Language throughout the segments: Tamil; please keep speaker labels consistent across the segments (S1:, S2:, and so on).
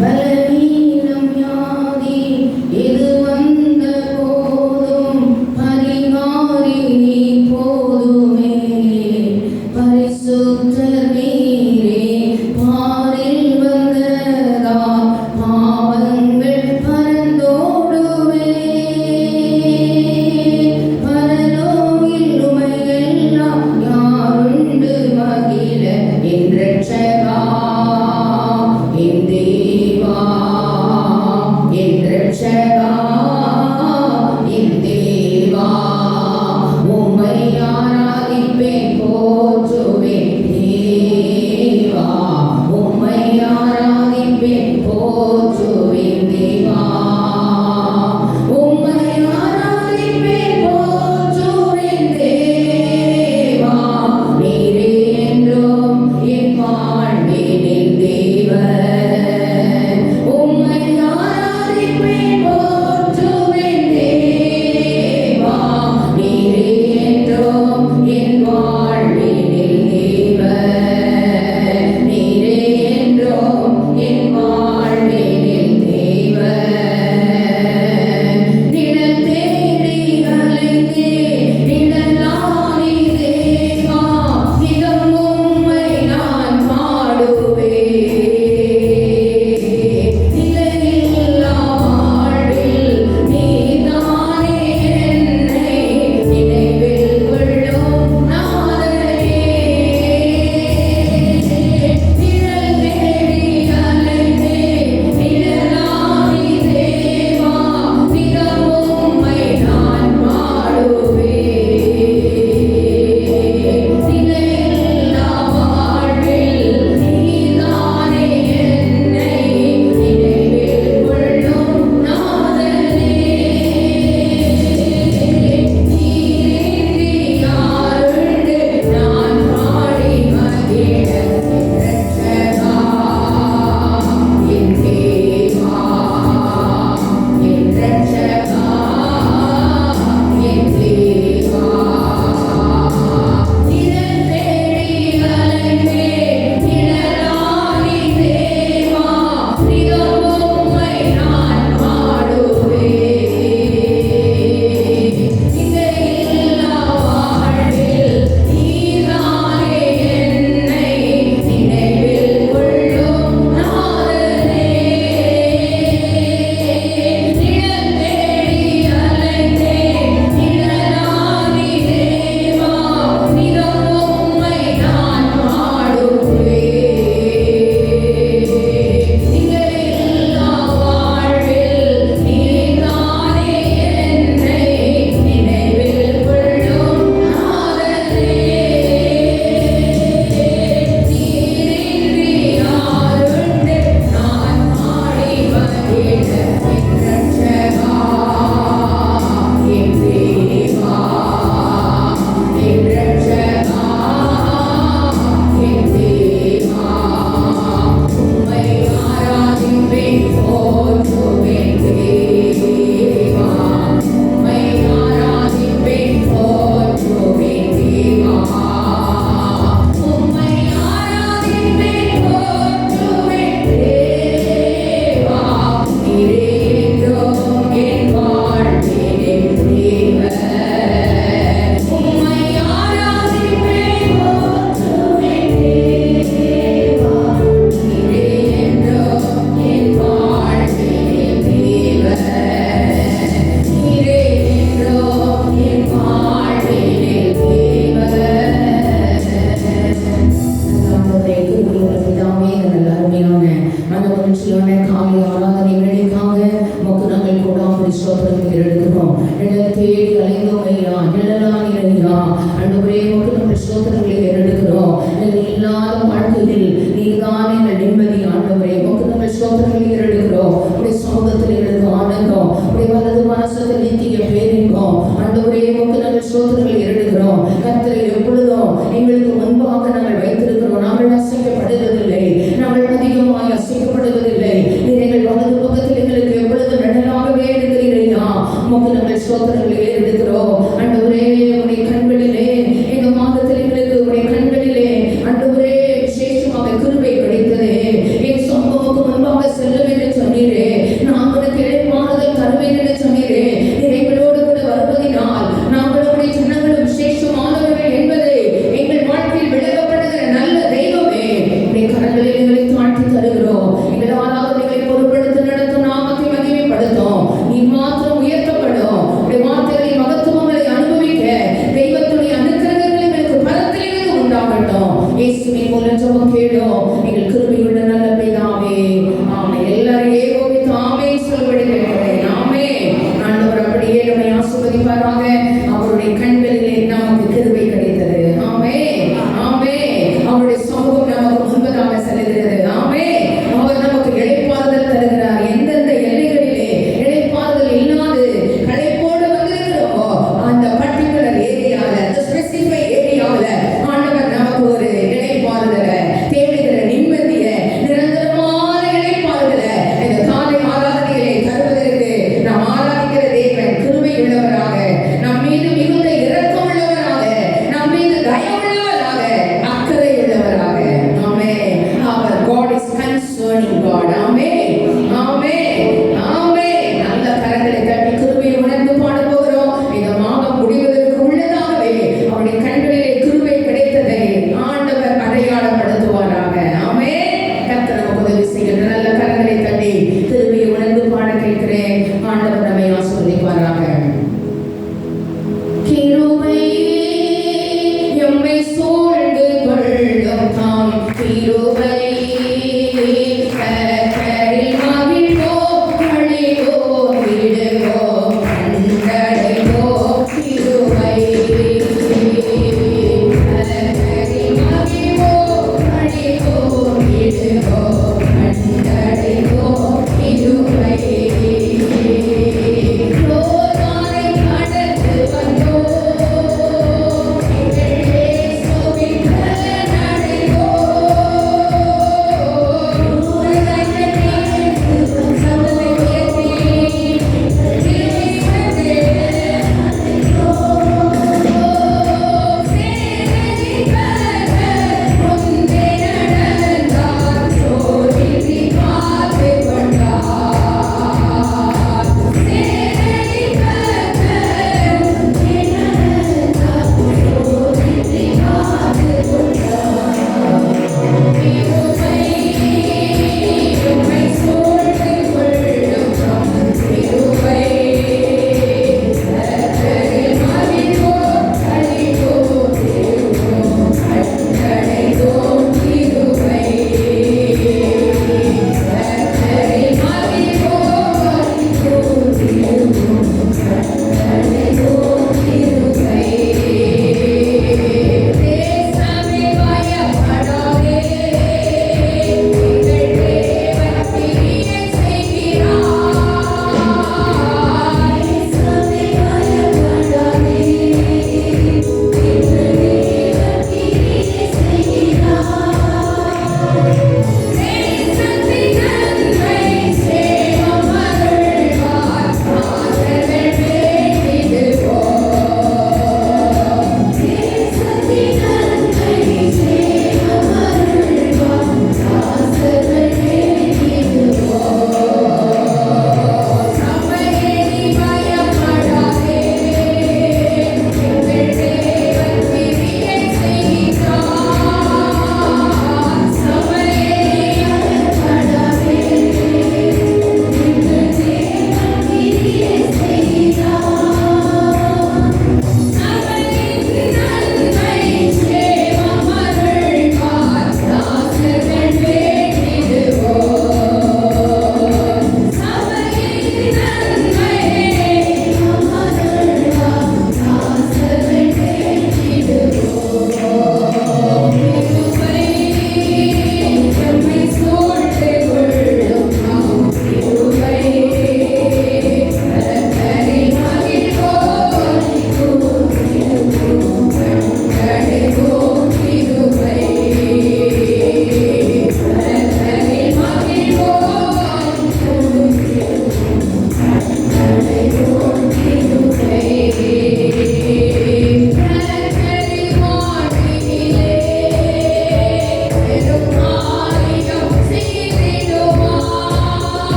S1: பலவீனம் யாதி எது வந்த போதும் பரிமாறி நீ போதுமே. பரிசுத்தர் நீரே பாரில் வந்ததால் பாவங்கள் பரந்தோடுமே. பரலோகில் உமையெல்லாம் யாருண்டு மகிழ என் இரட்சகா என் தேவா என் இரட்சகா என் தேவா. உம்மை ஆராதிப்பேன் போற்றுவேன் தேவா. உம்மை ஆராதிப்பேன் போற்றுவேன் தேவா. உம்மை ஆராதிப்பேன் போற்றுவேன் தேவா. நீரே என்றும் என் வாழ்வினில் தேவன். உம்மை ஆராதிப்பேன் போற்றுவேன் தேவா. நீரே என்றும் என் வாழ்வினில் தேவன். நீரே என்றும் என் வாழ்வினில் தேவன். நிழல் தேடி அலைந்தேன் நிழலானி தேவா. நிதம் உம்மை நான் பாடுவேன். நிலையில்லா வாழ்வில் நீதானே என்னை நினைவில் கொள்ளும் நாதனே. நிழல் தேடி அலைந்தேன் நிழலானி தேவா. நிதம் உம்மை நான் பாடுவேன். நிலையில்லா வாழ்வில் நீதானே என்னை நினைவில் கொள்ளும் நாதனே. நீரின்றி யாருண்டு நான் பாடி மகிழ இரட்சகா என் தேவா என் இரட்சகா என் தேவா. நிழல் தேடி அலைந்தேன் நிழலானி தேவா. நிதம் உம்மை நான் பாடுவேன். நிலையில்லா வாழ்வில் நீதானே என்னை நினைவில் கொள்ளும் நாதனே. நிழல் தேடி அலைந்தேன் நிழலானி தேவா. நிதம் உம்மை நான் பாடுவேன். நிலையில்லா வாழ்வில் நீதானே என்னை நினைவில் கொள்ளும் நாதனே. நீரின்றி யாருண்டு நான் பாடி மகிழ என் இரட்சகா என் தேவா என் இரட்சகா என் தேவா. உம்மை ஆராதிப்பேன் போற்றுவேன் தேவா. உம்மை ஆராதிப்பேன் போற்றுவேன் தேவா. உம்மை ஆராதிப்பேன் போற்றுவேன் தேவா. நீரே என்றும் என் வாழ்வினில் தேவன். உம்மை ஆராதிப்பேன் போற்றுவேன் தேவா. நீரே என்றும் என் வாழ்வினில் தேவன். நீரே என்றும் என் வாழ்வினில் தேவன். ஆண்டவரே, கிருபையுள்ள பிதாவே, இந்த நல்ல அருமையான அந்த மகிழ்ச்சியான காலை ஆராதனை வேலைக்காக உமக்கு நாங்கள் கொடாமல் ஸ்தோத்திரம் எடுக்கிறோம். நிழல் தேடி அலைந்தோம் ஐயா, நிழலானி ஐயா. ஆண்டவரே, உமக்கு நாங்கள் ஸ்தோத்திரங்களை எடுக்கிறோம். நிழல் இல்லாத வாழ்க்கையில் நீர்தான் எங்கள் நிம்மதி. ஆண்டவரே, உமக்கு நாங்கள் ஸ்தோத்திரங்களை எடுக்கிறோம். உடைய சமூகத்தில் எங்களுக்கு ஆனந்தம், உடைய வலது மனசத்தில் நித்திய பேரின்பம். ஆண்டவரே, உமக்கு நாங்கள் ஸ்தோத்திரங்களை எடுக்கிறோம். கர்த்தரை எப்பொழுதும் எங்களுக்கு முன்பாக நாங்கள் வைத்திருக்கிறோம். நாங்கள் அசைக்கப்படுவதில்லை, நாங்கள் அதிகமாய் அசைக்கப்படுவதில்லை. நீர் எங்கள் வலது பக்கத்தில் எங்களுக்கு எப்பொழுது நிழலாகவே இருக்கிறீரையா. உமக்கு நாங்கள் ஸ்தோத்திரங்களை எடுக்கிறோம். ஆண்டவரே, உடைய கண்களிலே இந்த மாதத்தில் எங்களுக்கு உடைய கண்களிலே ஆண்டவரே விசேஷமாக கிருபை கிடைத்ததே. கரங்களில் எங்களை தாழ்த்தி தருகிறோம். எங்கள் ஆராதனைகளை பொறுப்படுத்த நடத்தும் நாமத்தை மகிமைப்படுத்தும். நீ மாத்திரம் உயர்த்தப்படும். உடைய வார்த்தைகளின் மகத்துவங்களை அனுபவிக்க தெய்வத்துடைய அனுக்கிரகங்கள் எங்களுக்கு பலத்திலிருந்து உண்டாகட்டும். இயேசுவின் மூலம் ஜெபம் கேளும் எங்கள் கிருபையுள்ள நல்ல பிதாவே. ஆமென். எல்லாரும் ஏகோபித்து ஆமென் சொல்லும்படி கேட்கிறேன். ஆமென். ஆண்டவர் அப்படியே நம்மை ஆசீர்வதிப்பாராக. அவருடைய கண்களிலே நமக்கு கிருபை கிடைத்தது. ஆமென். ஆமென். அவருடைய சமூகம் நமக்கு முன்பதாக செல்கிறது. ஆமென்.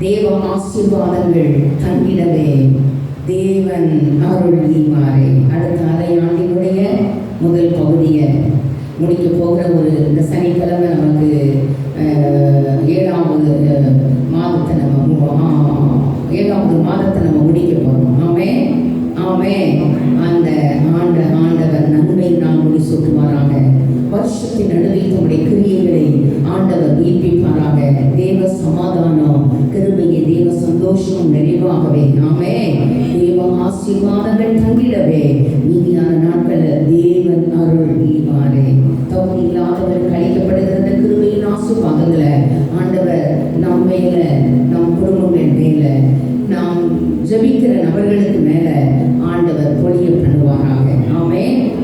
S1: தேவ ஆசீர்வாதங்கள் தங்கிடவே தேவன் அருள் ஈவாரே. அடுத்த அரையாண்டினுடைய முதல் பகுதியை முடிக்க போகிற இந்த சனிக்கிழமை நமக்கு 7வது மாதத்தை நம்ம முடிக்க போகிறோம். ஆமே அந்த ஆண்டவர் நன்மை நான் முடி சுட்டுவாராக. வருஷத்தின் நடுவில் தம்முடைய கிரியைகளை ஆண்டவர் நீப்பிப்பாராக. தேவ சமாதானம், கிருபையை, தேவ சந்தோஷம் நிறைவாகவே தேவ ஆசீர்வாதங்கள் தங்கிடவே மீதியான நாட்களில் தேவன் அருள் ஈவாரே. தகுதி இல்லாதவர்கள் கழிக்கப்படுகிற கிருபையின் ஆசீர்வாதங்களை ஆண்டவர் நம் மேல, நம் குடும்பங்கள் மேல, நாம் ஜபிக்கிற நபர்களுக்கு மேல ஆண்டவர் பொழிய பண்ணுவாராக.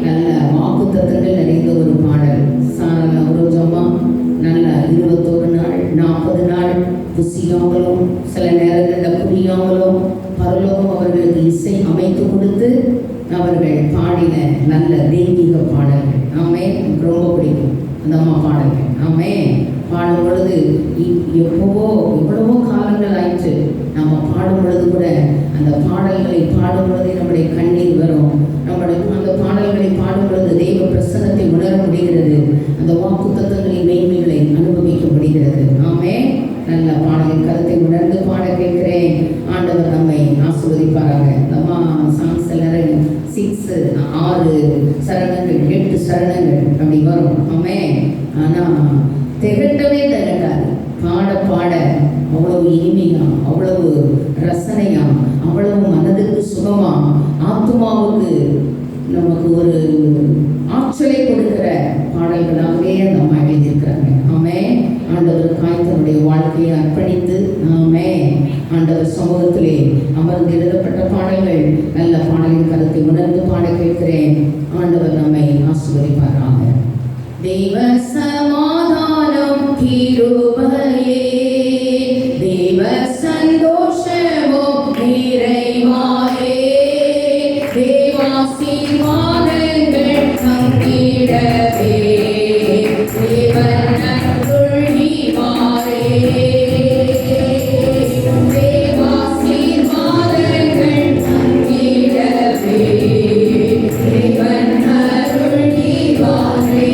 S1: நல்ல வாக்குத்தத்தங்கள் நிறைந்த ஒரு பாடல். சாரல ரோஜம்மா நல்ல 21 நாள் 40 நாள் புசியாமலும் சில நேரங்களில் புரியாமலும் பரலோகம் அவர்களுக்கு இசை அமைத்து கொடுத்து அவர்கள் பாடின நல்ல தெய்வீக பாடல்கள். ரொம்ப பிடிக்கும் அந்த அம்மா பாடல்கள். பாடும் பொழுது எவ்வளவோ காலங்கள் ஆயிடுச்சு. நம்ம பாடும் பொழுது கூட அந்த பாடல்களை பாடும் பொழுதே நம்முடைய கண்ணீர் வரும். அந்த பாடல்களை பாடும் பொழுது தெய்வ பிரசன்னத்தை உணர முடிகிறது. அந்த வாக்கு தத்தங்களின் மேன்மைகளை அனுபவிக்க முடிகிறது. நல்ல பாடலின் கருத்தை உணர்ந்து பாட கேட்கிறேன். ஆண்டவர் நம்மை ஆசீர்வதிப்பாராக. நம்ம சாங்ஸ் எல்லாரும் 6 சரணங்கள் 8 சரணங்கள் அப்படி வரும். ஆனால் திகட்டவே திகட்டாது. பாட பாட அவ்வளவு இனிமையா, அவ்வளவு ரசனையா, அவ்வளவு மனதுக்கு சுகமா, ஆத்மாவுக்கு நமக்கு ஒரு ஆற்றலை கொடுக்கிற பாடல்களாகவே அந்த அம்மா எழுதியிருக்கிறாங்க. ஆண்டவருக்காய் தன்னுடைய வாழ்க்கையை அர்ப்பணித்து ஆண்டவர் சமூகத்திலே அமர்ந்து எழுதப்பட்ட பாடல்கள். நல்ல பாடலின் கருத்தை உணர்ந்து பாட கேட்கிறேன். ஆண்டவர் நம்மை ஆசீர்வதிப்பாராக. தேவ சமாதானம் கிருபையே, தேவ சந்தோஷமும் நிறைவாயே, தேவாசீர்வாதங்கள் தங்கிடவே தேவன் அருள் ஈவாரே. தேவாசீர்வாதங்கள் தங்கிடவே தேவன் அருள் ஈவாரே.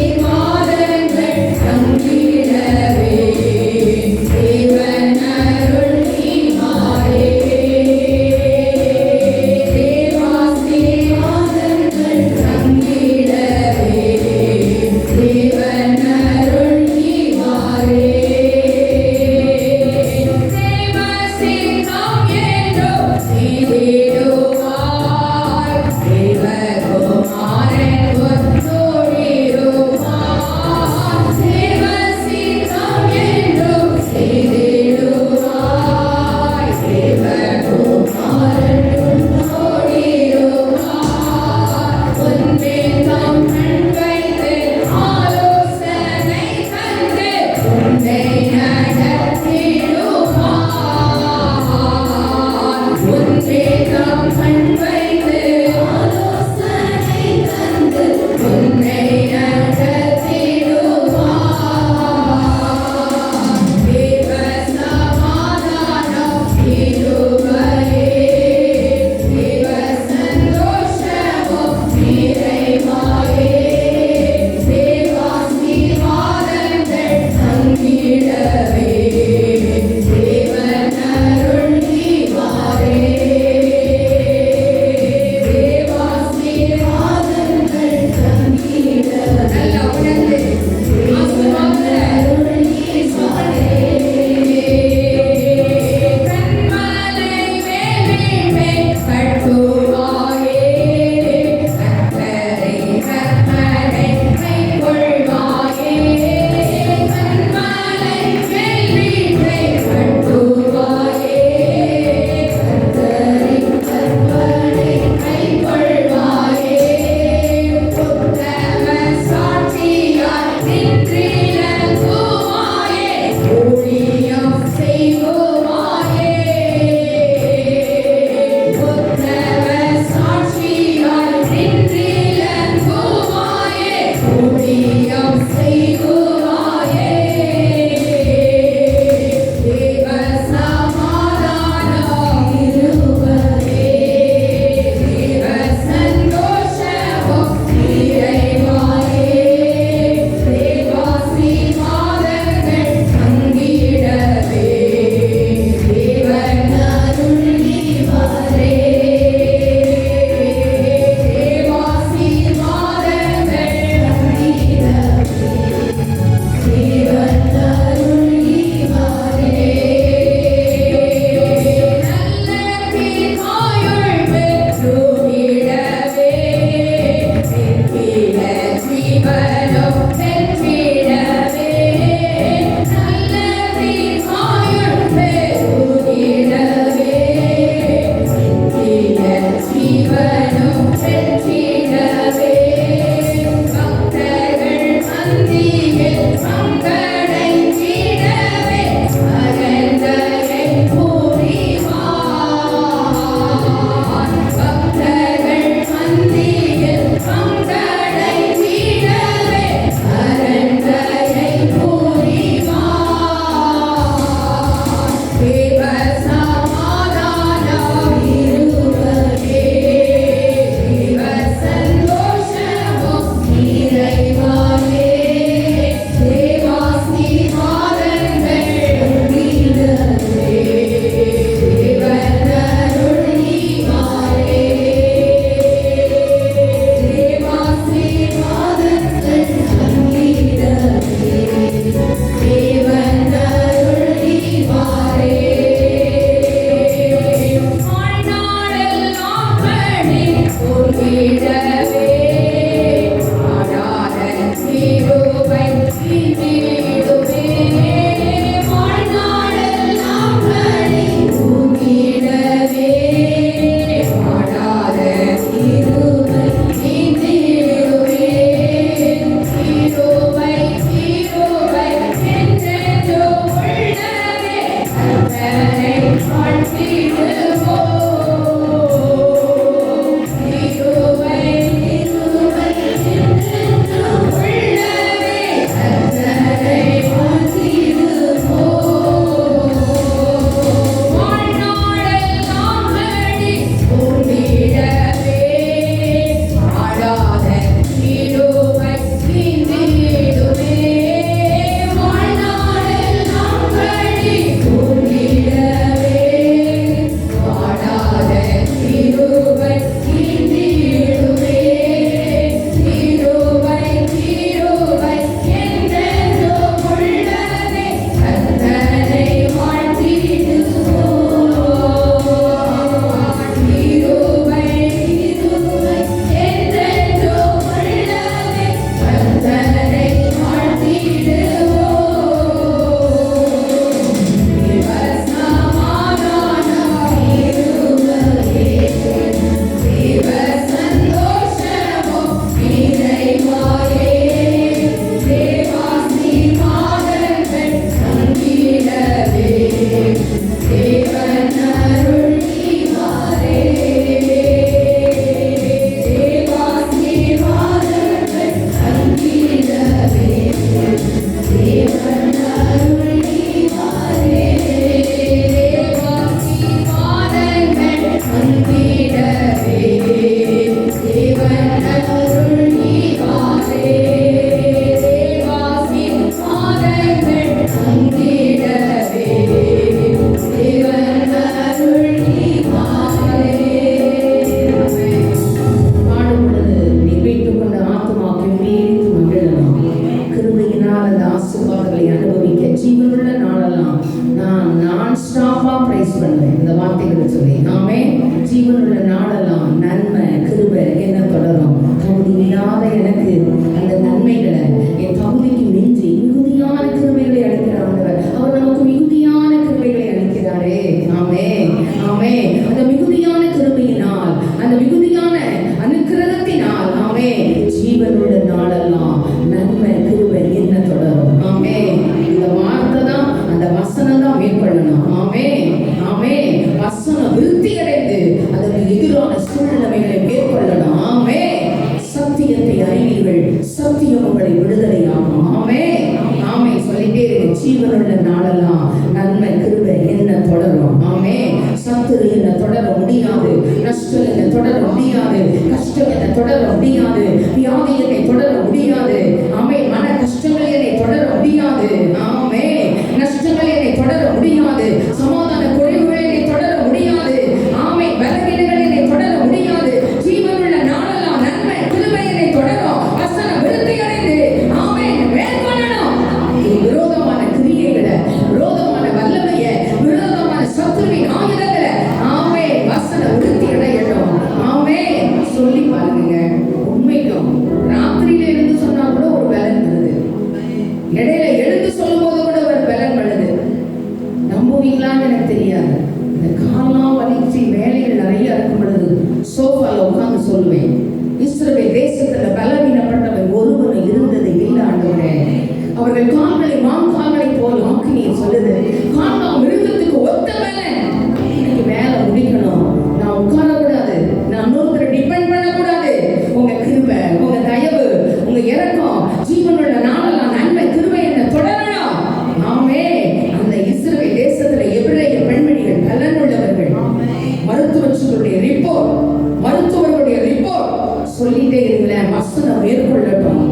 S1: தேவாசீர்வாதங்கள் தங்கிடவே சொல்லிட்டே இருக்கு, ஜீவனுள்ள நாளெல்லாம் நன்மை கிருபை என்ன தொடரும். ஆமே. சத்துரு என்ன தொடர முடியாது, நஷ்டம் என்ன தொடர முடியாது, கஷ்டம் என்ன தொடர முடியாது, வியாதி என்னை தொடர முடியாது. ஆமே. மன கஷ்டங்கள் என்னை தொடர முடியாது. ஆமே. நஷ்டங்கள் என்னை தொடர முடியாது, சமாதான குறைவுகள் என்னை தொடர முடியாது. ஆமே. பலவீனங்கள் என்னை தொடர முடியாது. ஜீவனுள்ள நாளெல்லாம் நன்மை கிருபை என்னை தொடரும். வசன விருத்தி அடைந்து ஆமே மேற்கொள்ளணும். விரோதமான கிரியைகளை, விரோதமான வல்லமையை, விரோதமான சத்துருவின் ஆயுதங்களை ஆமே வசன விருத்தி அடையணும். ஆமே. சொல்லி பாருங்க, உண்மைக்கும் ராத்திரியில இருந்து சொன்னா கூட ஒரு பலன் வருது, இடையில எழுந்து சொல்லும் போது கூட ஒரு பலன் வருது. நம்புவீங்களான்னு எனக்கு தெரியாது. இந்த காலம் வலிச்சு வேலைகள் நிறைய இருக்கும் பொழுது சோஃபால உட்கார்ந்து சொல்லுவேன், இஸ்ரவேல் தேசத்துல பலவீனப்பட்டவன் ஒருவன் இருந்தது இல்லை ஆண்டவரே. அவர்கள் கால்களை மான்கால்களை போல் ஆக்கினீர் சொல்லுது. காலம் மிருகத்துக்கு ஒத்த பலன். இன்னைக்கு வேலை முடிக்கணும், நான் உட்காரக்கூடாது, நான் இன்னொருத்தரை டிபெண்ட் பண்ணக்கூடாது. உங்க கிருபை, உங்க தயவு, உங்க இரக்கம் ஜீவனுள்ள நாளெல்லாம் நன்மை கிருபை என்ன தொடரணும். ஆமே. அந்த இஸ்ரவேல் தேசத்துல எபிரேய பெண்மணிகள் பலன் உள்ளவர்கள். மருத்துவர்களுடைய ரிப்போர்ட் சொல்லிட்டே இருங்களேன். வசனம் மேற்கொள்ளட்டும்,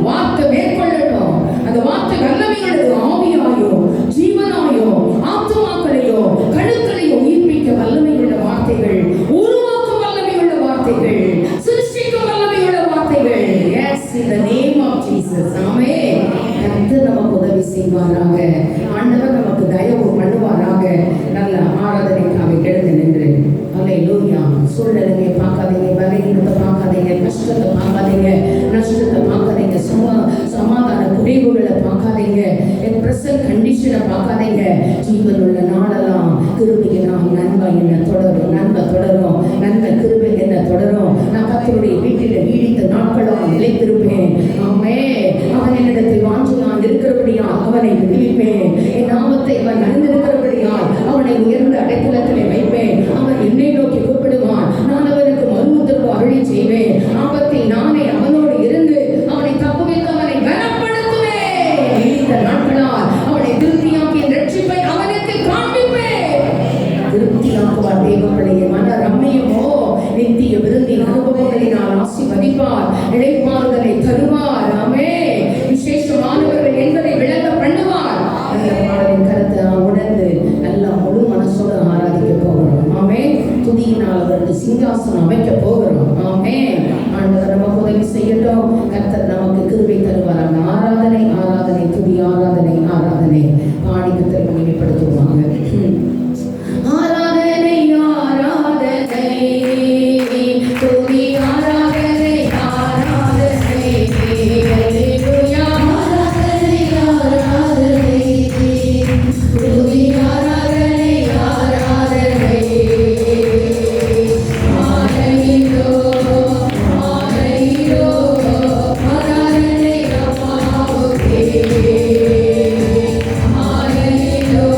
S1: வார்த்தை மேற்கொள்ளட்டும். அந்த வார்த்தை வல்லமையுள்ளது, ஆவியாயோ ஜீவனாயோ ஆத்துமாக்களையோ கழுக்களையோ உயிர்ப்பிக்க வல்லமையுள்ள வார்த்தைகள், உருவாக்கும் வல்லமையுள்ள வார்த்தைகள், சிருஷ்டிக்கும் வல்லமையுள்ள வார்த்தைகள். Yes, in the name of Jesus. ஆமென். கர்த்தர் நமக்கு உதவி செய்வாராக. ஆண்டவர் நமக்கு தயவு பண்ணுவாராக. நல்ல ஆராதனைக்காக எழுந்து நின்று அல்லேலூயா. சூழ்நிலையை பார்க்காதீங்க, பலவீனத்தை பார்க்காதீங்க, கஷ்டத்தை பார்க்காதீங்க, நஷ்டத்தை பார்க்காதீங்க, சமாதான குறைவுகளை பார்க்காதீங்க, என் பிரசன்ட் கண்டிஷனை பார்க்காதீங்க. ஜீவனுள்ள நாளெல்லாம் கிருபையினால் நன்மை என்ன தொடரும், நன்மை தொடரும், நன்மை கிருபை என்ன தொடரும். நான் கர்த்தருடைய வீட்டில் நீடித்த நாட்களாக நிலைத்திருப்பேன். ஆமே. அவன் என்னிடத்தில் வாஞ்சி நான் இருக்கிறபடியால் அவனை விடுவிப்பேன். என் நாமத்தை அவன் அறிந்திருக்கிறபடியால் அவனை உயர்ந்த அடைக்கலத்திலே வைப்பேன். அவன் என்னை நோக்கி கூப்பிடுவான், நான் அவனுக்கு மறுமுதற்கு அருளி செய்வேன். ஆபத்தில் நானே அவனோடு இருந்து அவனை தப்புவித்து அவனை பலப்படுத்துவேன். நீடித்த நாட்களால் அவனை திருப்தியாக்கி ரட்சிப்பை அவனுக்கு காண்பிப்பேன். திருப்தியாக்குவார் தேவனுடைய மன ரம்மியமோ நித்திய விருந்தின் அனுபவங்களினால் ஆசீர்வதிப்பார், இளைப்பாறுதலை தருவார். ஆமே. விசேஷமானவர்கள் என்பதை விளங்க பண்ணுவார். அந்த பாடலின் கருத்தை உணர்ந்து நல்லா முழு மனசோடு ஆராதிக்க போகிறோம். ஆமே. துதியினால் அவருக்கு சிங்காசனம் அமைக்க போகிறோம். ஆமே. ஆண்டவர் நமக்கு உதவி செய்யட்டும். கர்த்தர் நமக்கு கிருபை தருவார். ஆராதனை ஆராதனை துதி ஆராதனை ஆராதனை பாடி கர்த்தரை மகிமைப்படுத்துவாங்க. ஆராதனை ஆராதனை துதி ஆராதனை ஆராதனை அல்லேலூயா. ஆராதனை ஆராதனை துதி ஆராதனை ஆராதனை ஆரையிலோ ஆரையிலோ ஆராதனை அம்மாவுக்கே ஆரையிலோ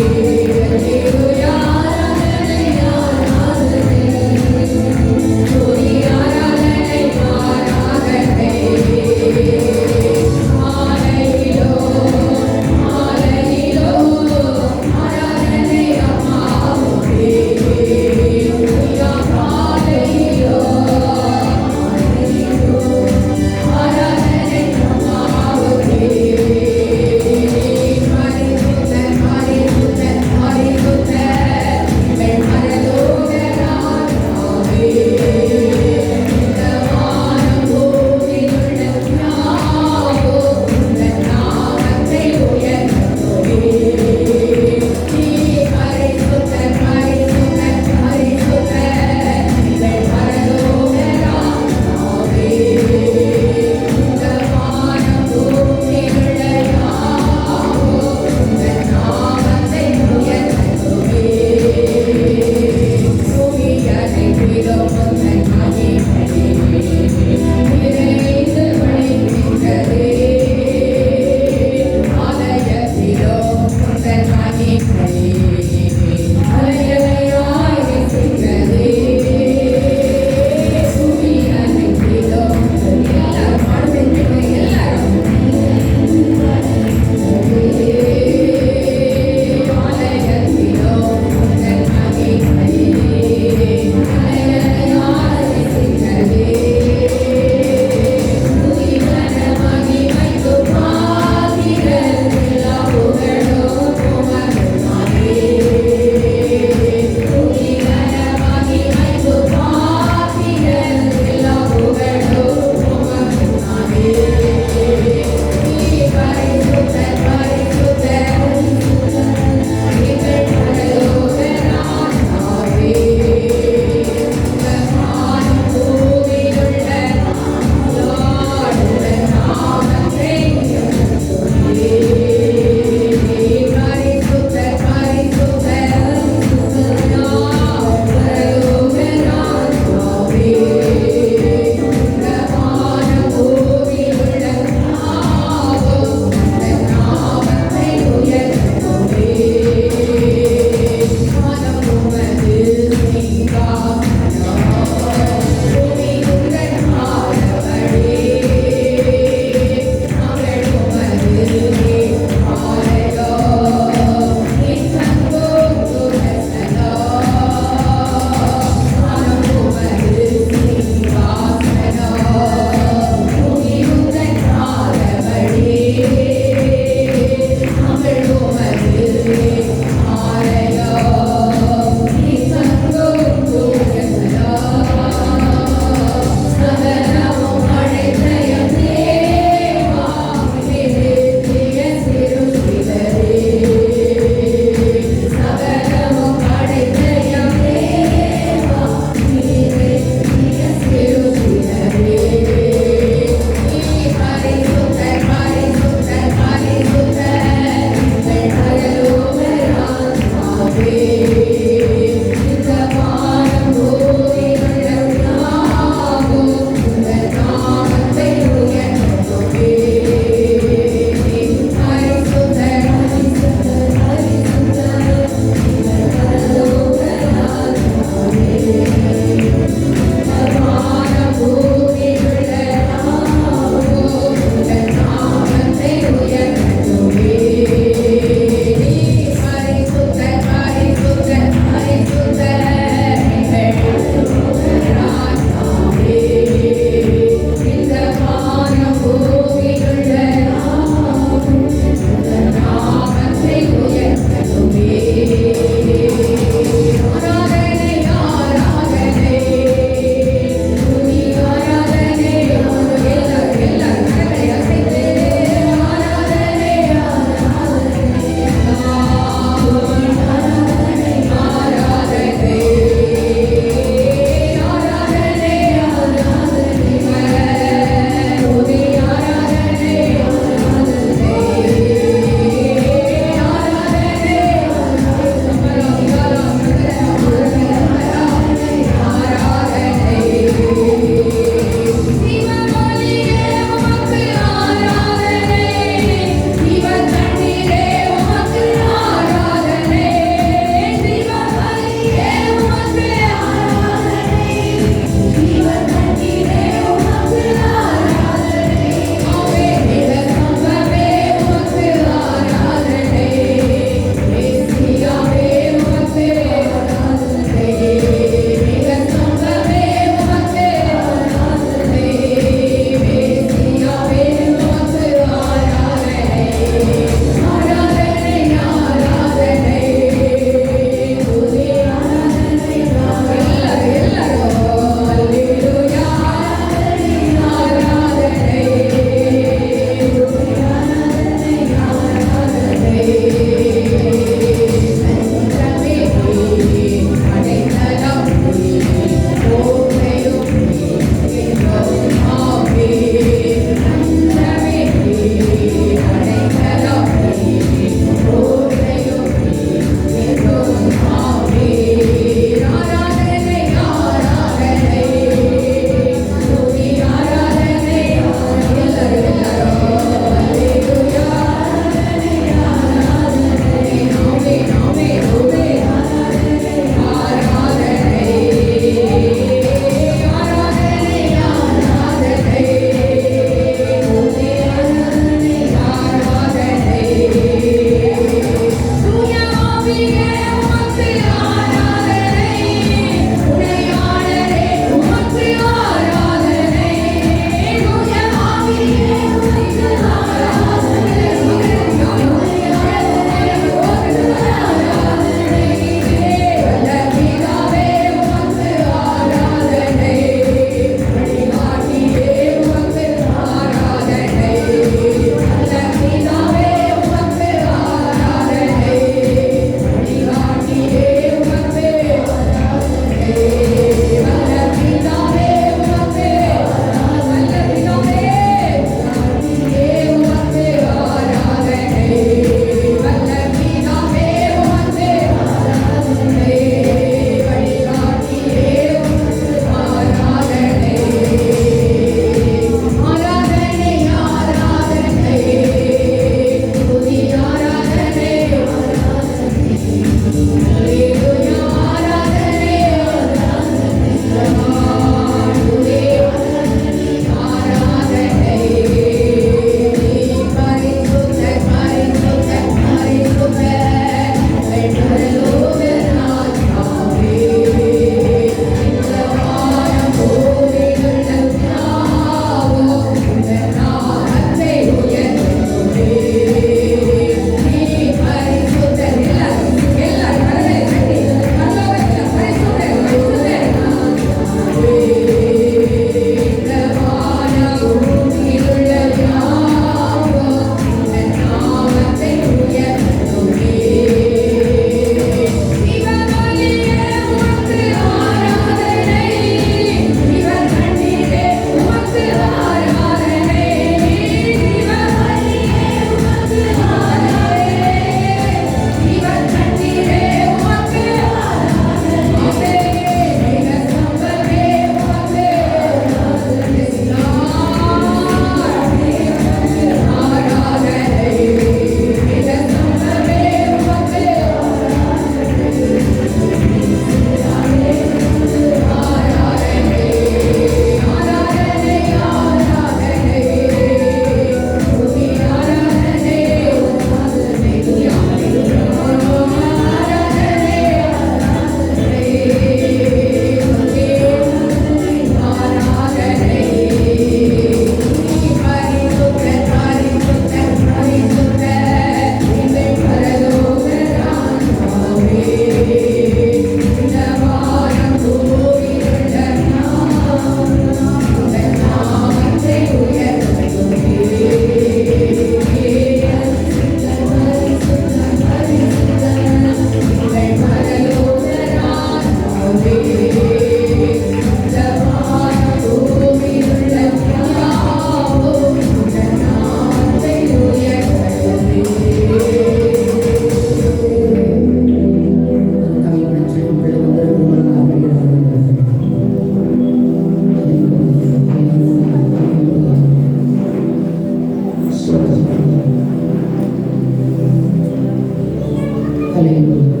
S1: ஹல்லேலூயா,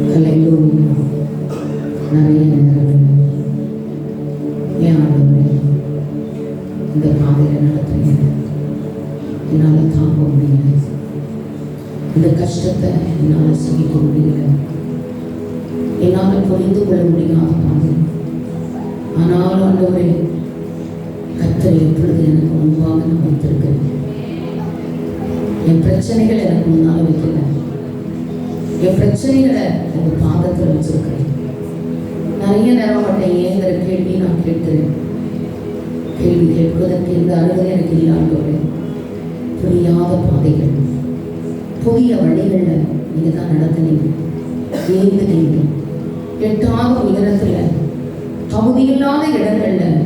S1: ஹல்லேலூயா. நிறைய நேரங்கள் ஏன் ஆண்டவரே இந்த பாதையில் நடத்துறீங்க, என்னால் தாங்க முடியல, இந்த கஷ்டத்தை என்னால் சகிக்க முடியல, என்னால் புரிந்து கொள்ள முடியாத பாதை. ஆனாலும் ஆண்டவரே கர்த்தர் எப்பொழுது எனக்கு முன்பாக நான் வைத்திருக்கிறேன். என் பிரச்சனைகள் எனக்கு முன்னால் வைக்கல, என் பிரச்சனைகளை உங்கள் பாதத்தில் வச்சிருக்கிறேன். நிறைய நேரம் மட்டும் ஏங்கிற கேள்வி நான் கேட்கிறேன். கேள்வி கேட்பதற்கு எந்த அருகதை எனக்கு இல்லாண்டோடு புரியாத பாதைகள், புதிய வழிகளில் நீங்கள் தான் நடத்தினீங்க, ஏங்குனீங்க. எட்டாத உயரத்தில் தகுதியில்லாத இடங்களில்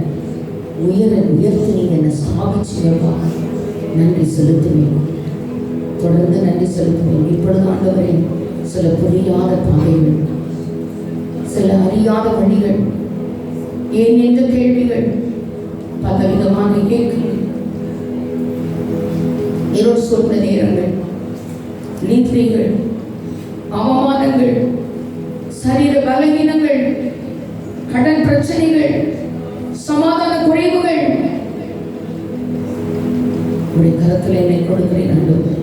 S1: உயர்த்தி நீங்கள் என்னை ஸ்தாபிச்சுவா. நன்றி செலுத்துவேன், தொடர்ந்து நன்றி செலுத்துவேன். இப்பொழுது ஆண்டவரே சில புரியாத பாதைகள், சில அறியாத வழிகள், ஏன் என்ற கேள்விகள், பலவிதமான கேள்விகள், இருள் சொன்ன நேரங்கள், நீதிகள், அவமானங்கள், சரீர பலவீனங்கள், கடன் பிரச்சனைகள், சமாதான குறைவுகள், உடைய கரத்தில் என்னை கொடுக்கிறேன் ஆண்டவரே.